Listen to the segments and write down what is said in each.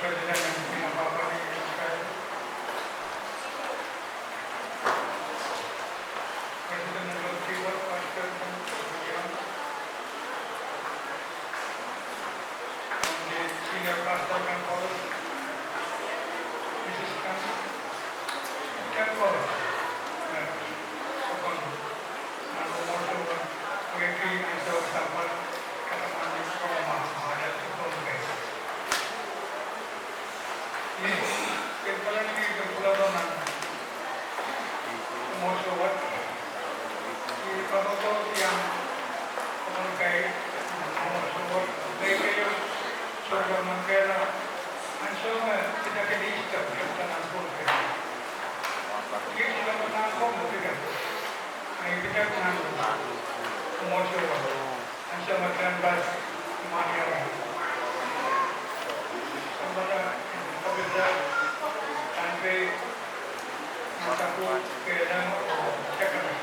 President and Pinapapani President number 3 was Vice President Young, the senior pastor can follow, Mrs. can follow, and also poetry and so sample katamani from Mahajan to Bombay. Currently the Puladonan most of what the Pablo yang Pemakai most of what they pay so Mangala and so kita kena istirahat kita nak boleh. Kita kalau nak boleh kita, kita nak most of what and so makan bas mana Sambara Kabila sampai mataku ke dalam cakap,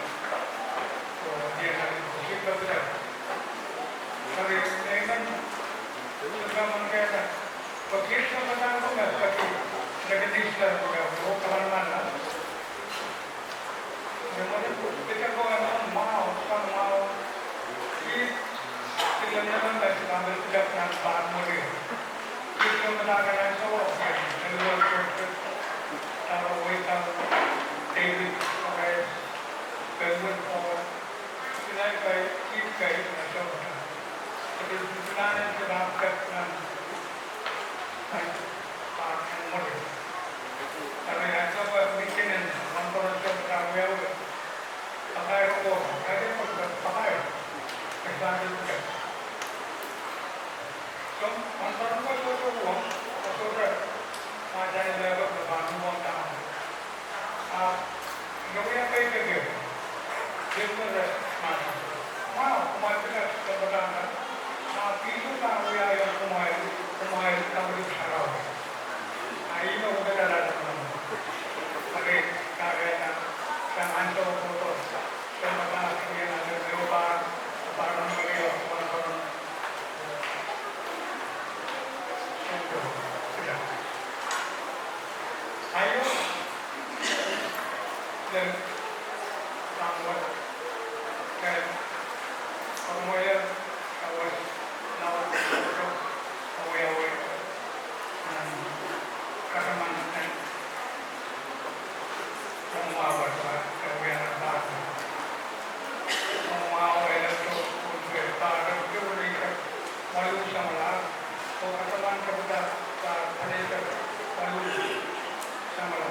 so dia nak kita betul. Tapi dengan juga mengkata, fakir sama dengan bukan fakir, negatif lah bukan, oh kawan mana. Kemudian kita kalau mau, ini kita nak ambil tidak nak bar mudi. Kita menangani semua, luar biasa. Kalau kita David, orang Benjamin Paul, kita kita macam mana? Jadi kita ni kita akan mudi. Tapi ada apa mungkin antara kita ramai, pakai apa? Ada apa pakai? Kita ada. So, antara kita uang, kita ada level berbahan uang dah. Gawin apa yang kerja? Dia pun macam, wow, kemarin kita berbadan. Itu tak boleh yang kemarin kamu diharap. Ini mungkin ada dalam. Tapi kerana anjur foto, kerana kemudian ada lebar, barang beliau, barang. Ayo, dan ramai kan, ramai kawan lawan foto, awal kasaman dan pemawat kawan apa, pemawat itu untuk barang itu mereka malu sama, kasaman kepada mereka malu sama.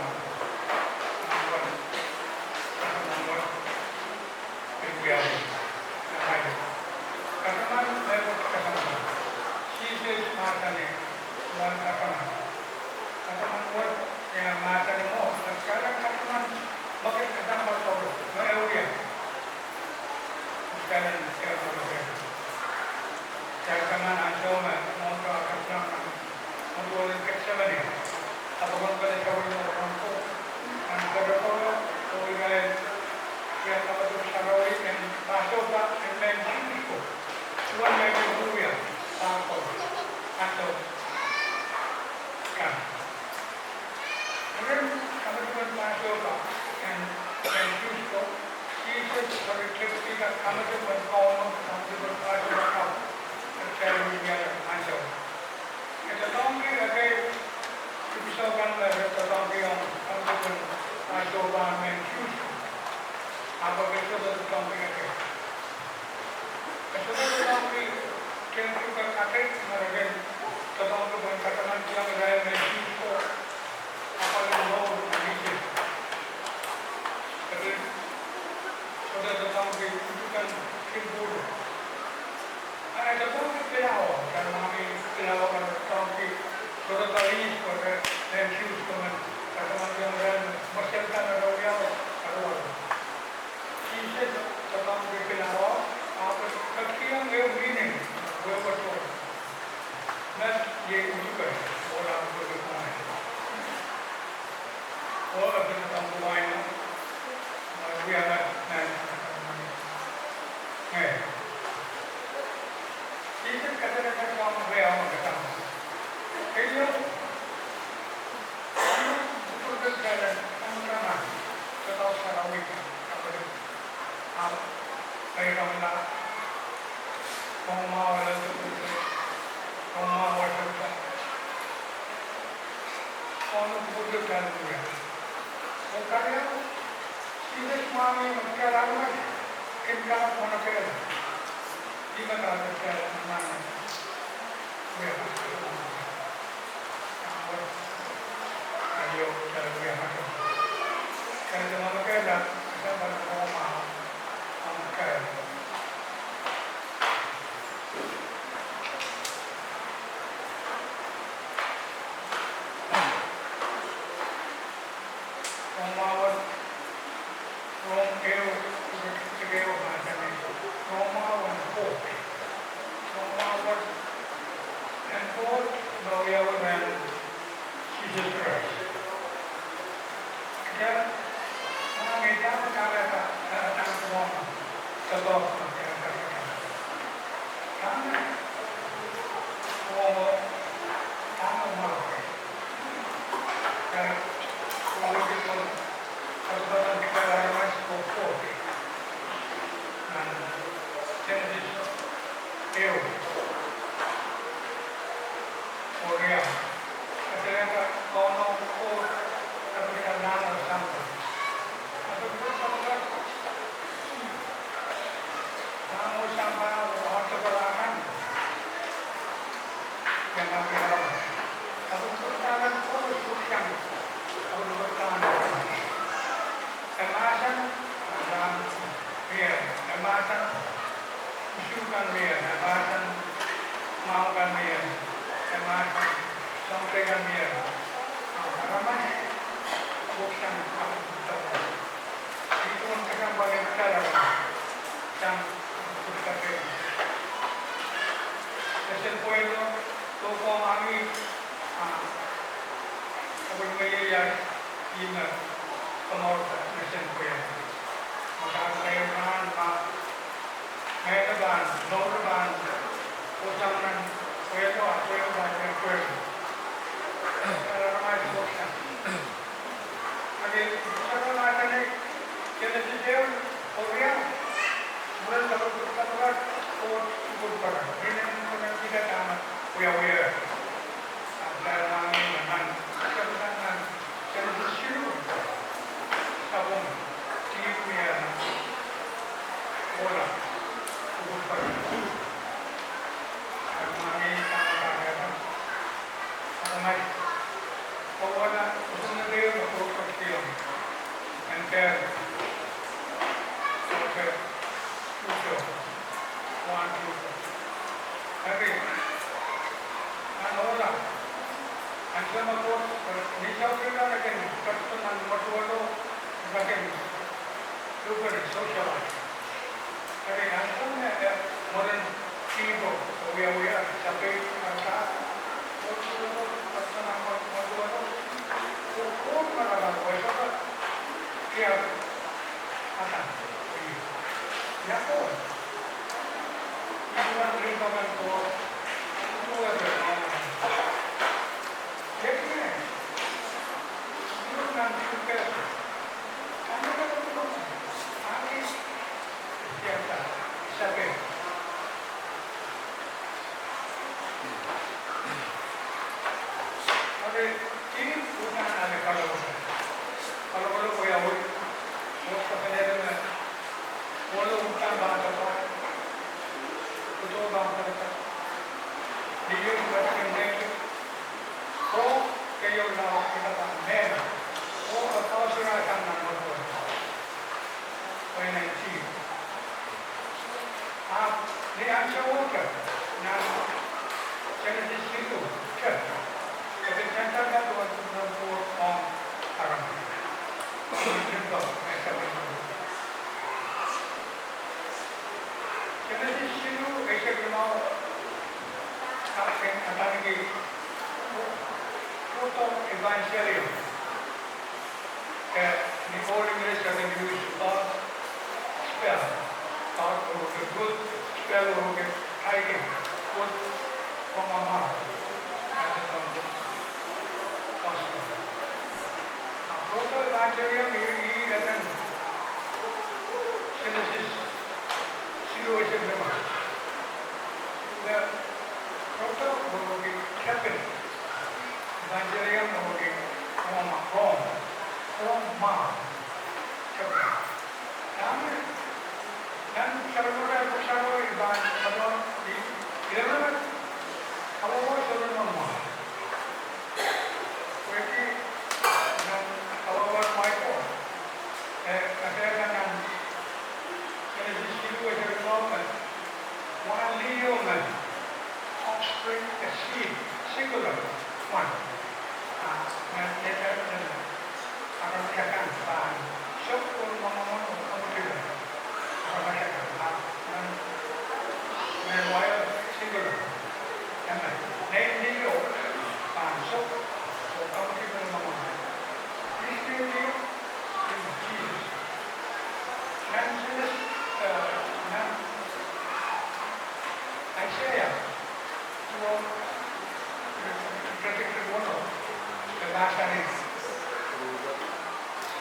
hidup dalam dunia. Karena ini suami manusia lalu kita manusia di mana manusia mana ya ayo dalam dunia macam karena manusia dah kita berkoma manusia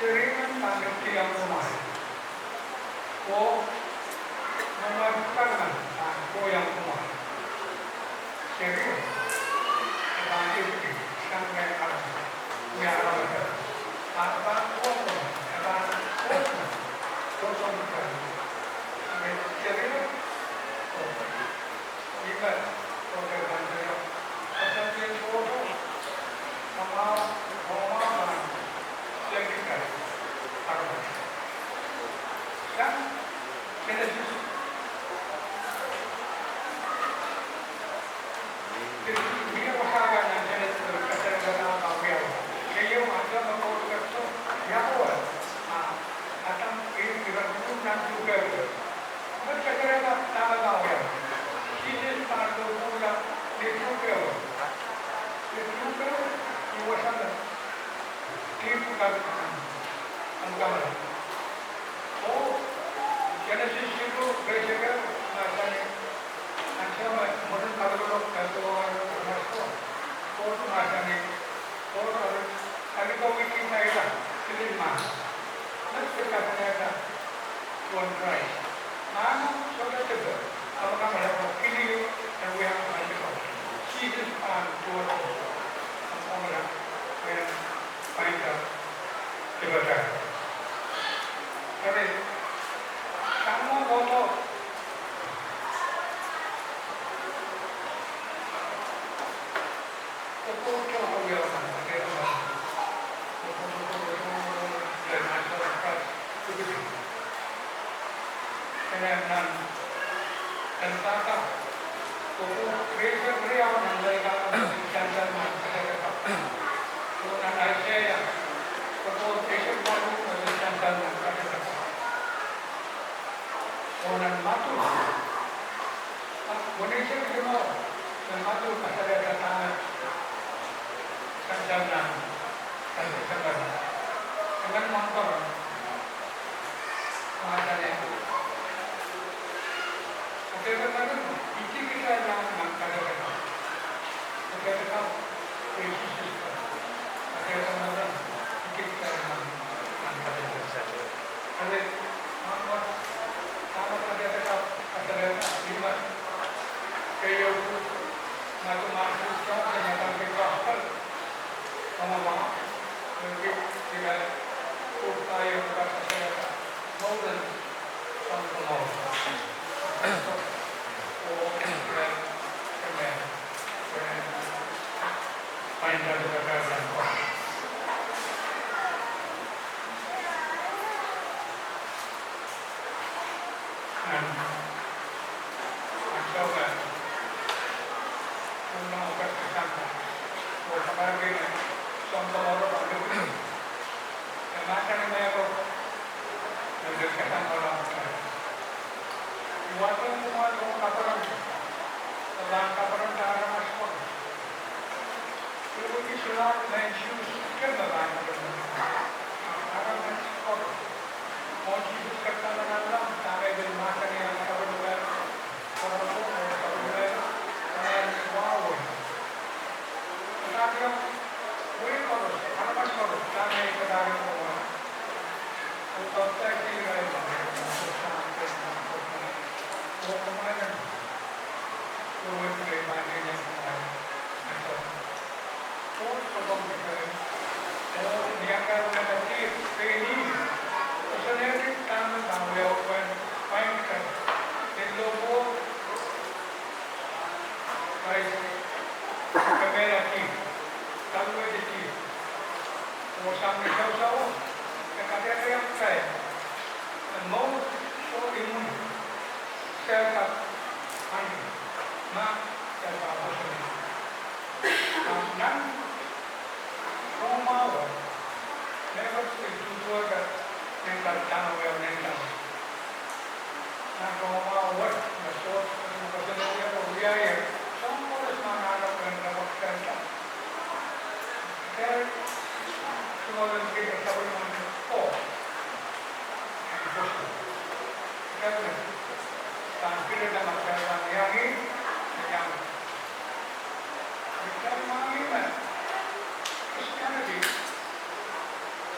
sering tanggal tiang rumah. Oh, memajukan aku yang rumah. Serius, tadi itu sampai kalau ya kalau apa kosong, apa kosong kan. Serius, jika orang banyak, asal dia kosong, sama rumah yang kita harus. Kan kita justru dia pasangan yang jenis kecerdasan beliau. Beliau ada menguruskan Yahweh. Akan ini dilakukan juga. Berkecerdasan nama beliau. Ini satu bulan di juga. Di juga di wasan. Di bukan angkama. Oh, Genesis itu berjaga macamnya. Ancaman modern kalau kalau masuk, orang macamnya, orang ada kau bikin saya terima, nanti katanya Tuhan Christ, mana sudah juga, apakah mereka kini dan yang mereka, Jesus and Tuhan, orang yang baik ibadah. Jadi kamu bodoh. Dan kata, gereja beliau menjadikan jangan masyarakat. Kemudian Aisyah, gereja baru menjadikan masyarakat. Kemudian matu, Indonesia semua dan matu masyarakat tanah. Sanjana dan sekarang dengan motor mengajarnya. Oke, sekarang ini kita yang mengkaji. Oke, kita Yesus. Oke, sekarang ini kita yang mengkaji. Jadi, apa sama saja kita ajarnya lima. Kayak masuk ternyata kita sama mungkin tidak upaya merasa saya mau dan sama mau. Oh, dan kemudian main dari dan kau. Dan mencoba melakukan kesangka. Oh, sebagai contoh orang baru, yang macam ini aku mendekat orang. Waktu semua orang kaparan, orang kaparan cara masuk. Itu Islam menjus kebenaran. Orang masuk. Mau Jesus kata dalam sampai di masa yang kaparan orang kaparan dan wow. Tetapi boleh kalau apa kalau sampai ke dalam orang. Untuk saya kira kemarin turun ke bagian yang atau sebelum diangkat menjadi ini sebenarnya kami tahu mainkan di logo baik kamera ini tahu ini mau sampai jauh-jauh kadang-kadang yang saya mau imun saya mak dan apa saja. Dan rumah never itu juga nengkar tanah yang nengkar. Nah rumah masuk ke dia biaya semua semua ada yang dapat kerja. Saya semua kita tahu oh, karena tanpa ada masalah yang ini yang kita mahu Christianity,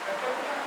betul tak?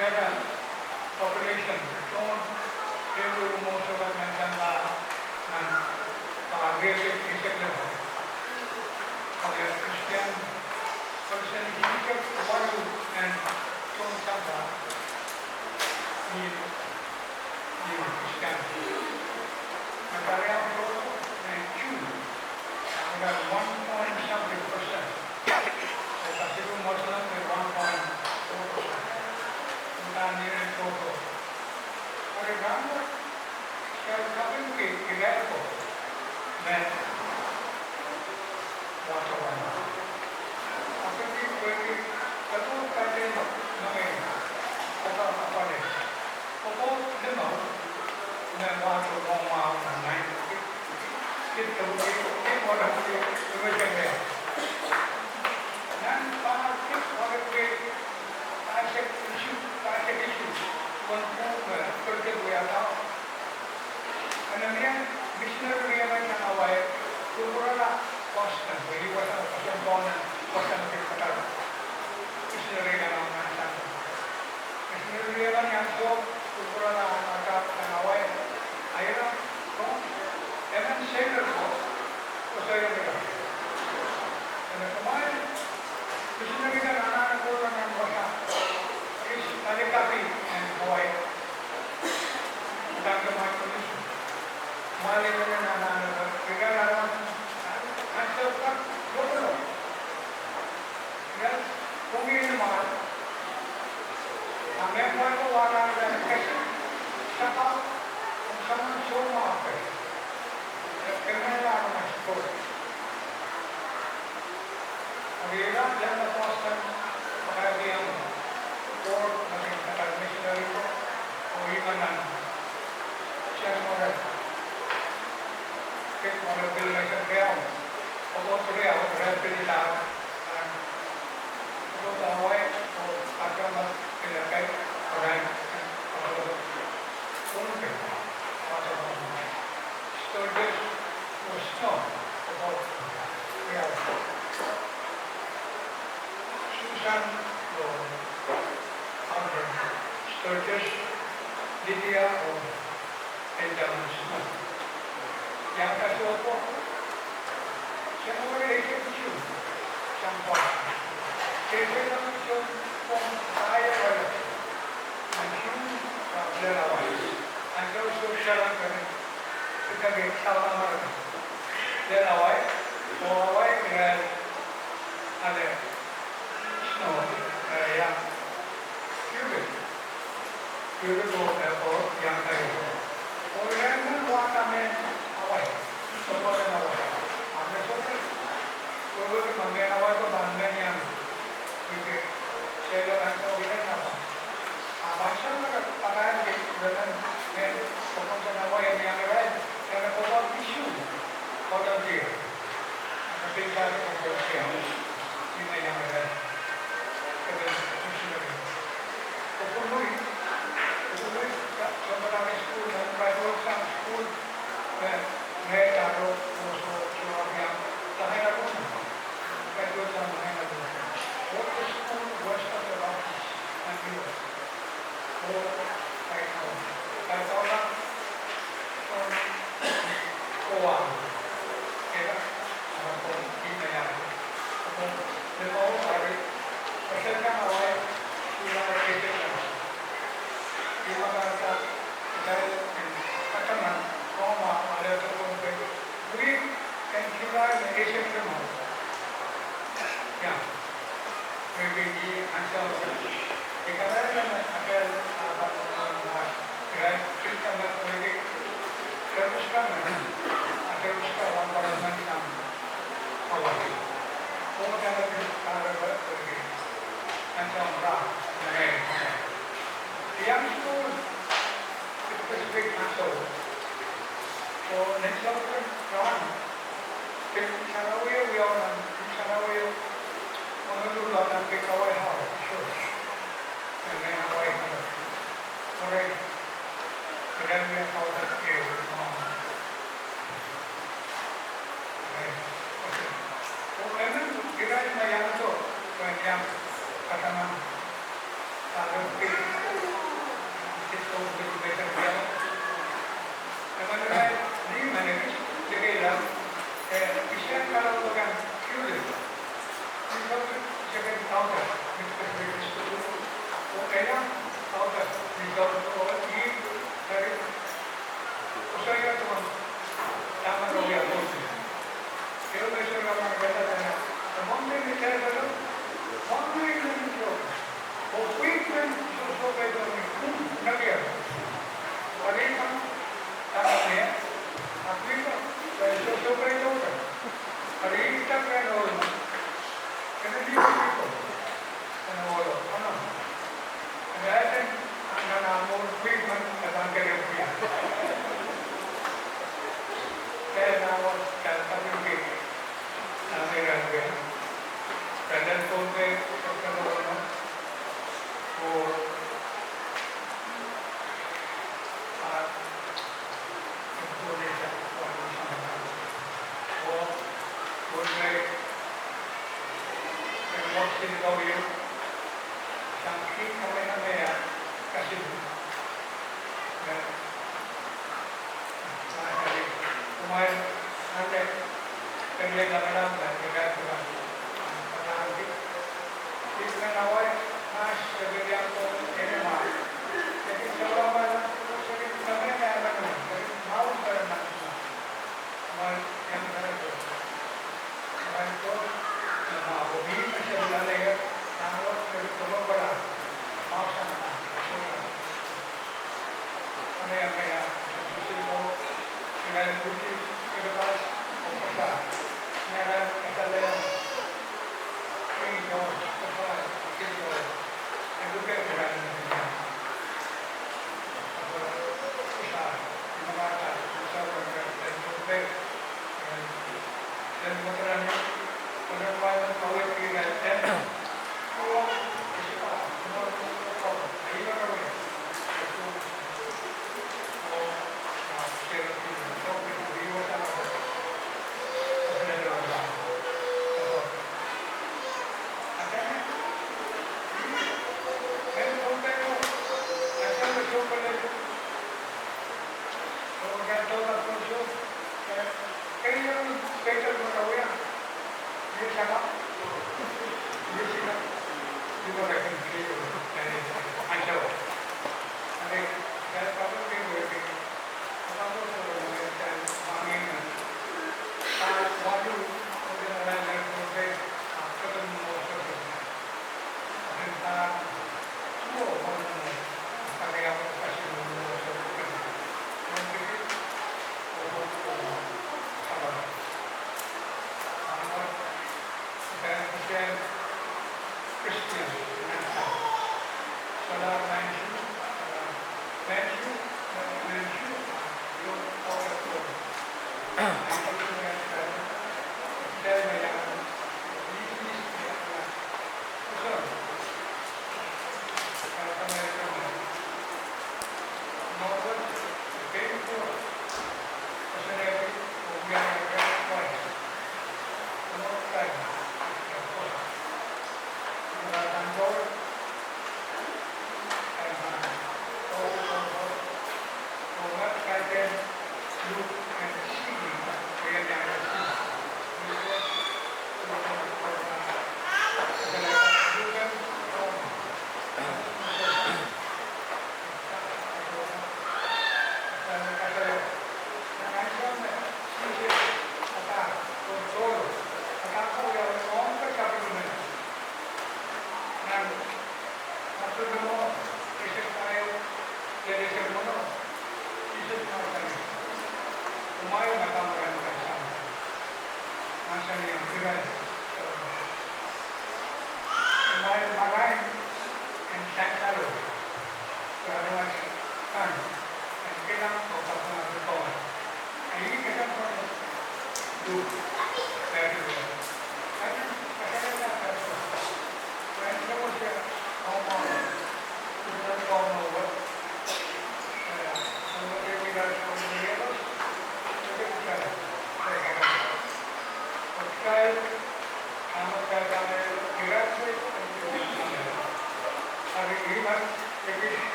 had a population, don't do most of the mention and really effective. The Christian person, he kept value and don't suffer in Christianity. And I am also a Jew, and at 1.something%. The Pacific Muslim is 1.4%. Near total. For example, shall coming to Iraqo, then what of one? After the very couple of countries, no way, about a college. About the mouth, then what of one mouth and 9 get the way, get what of the division there. Then, get what of the issue, one project we are now. And again, missionary and away, Kurala constant, where he was a person born and person of the Qatar. Missionary and missionary and also Kurala and away. I don't know, even Sailor was a and the command missionary and Anna Kurala and Wasa. Copy and Hawaii. Dr. Michael Malayan and Vigara and so on. Yes, only in the mark. A member of water and question. Shut up and someone so market. The criminal are my sport. We don't learn the first time of the or missionary or even chairman get one of the election down. About today, I was rapidly down and go the way or after a in a bed or right so this was snow about 3 hours. Susan Sturgis, Lydia, and Snow. Yang kasih apa? Saya boleh ikut cium, sampai. Saya nak cium pom saya ada, cium tak awal. Anda usul jalan kan? Kita kita lama. Dan awal dengan ada Snow yang beautiful airport yang kayu. Orang buat kami awal, semua orang awal. Kami sudah, kalau kami awal tu banding yang itu, saya dah tahu kita apa. Bahasa mereka pakai dengan pokok awal yang lain, yang pokok isu, pokok dia. Tapi saya pokok dia, ini yang lain. Kerana isu lagi. Pokok ni. Somebody school and private some school where Taro also Chorabia, Tahira Guna, private some Tahira Guna. What the school was of the office and viewers. Oh, I know. I thought that from Koa, Kera, and from Kinaya. The all are the second away, we are a Maka dari katakan koma ada turun ke, we can kira Asian film. Ya, maybe di answer. Jika ada ada apa kita nak maybe teruskan orang orang macam awal. Kau jangan ada pergi answer berapa? Yang school specific answer. So next chapter, John. In Saraway, we are on Saraway. One of the and pick away how sure. And then away how. Alright. So then we have how that is. Okay. So then kita yang itu, yang katakan kalau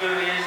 Good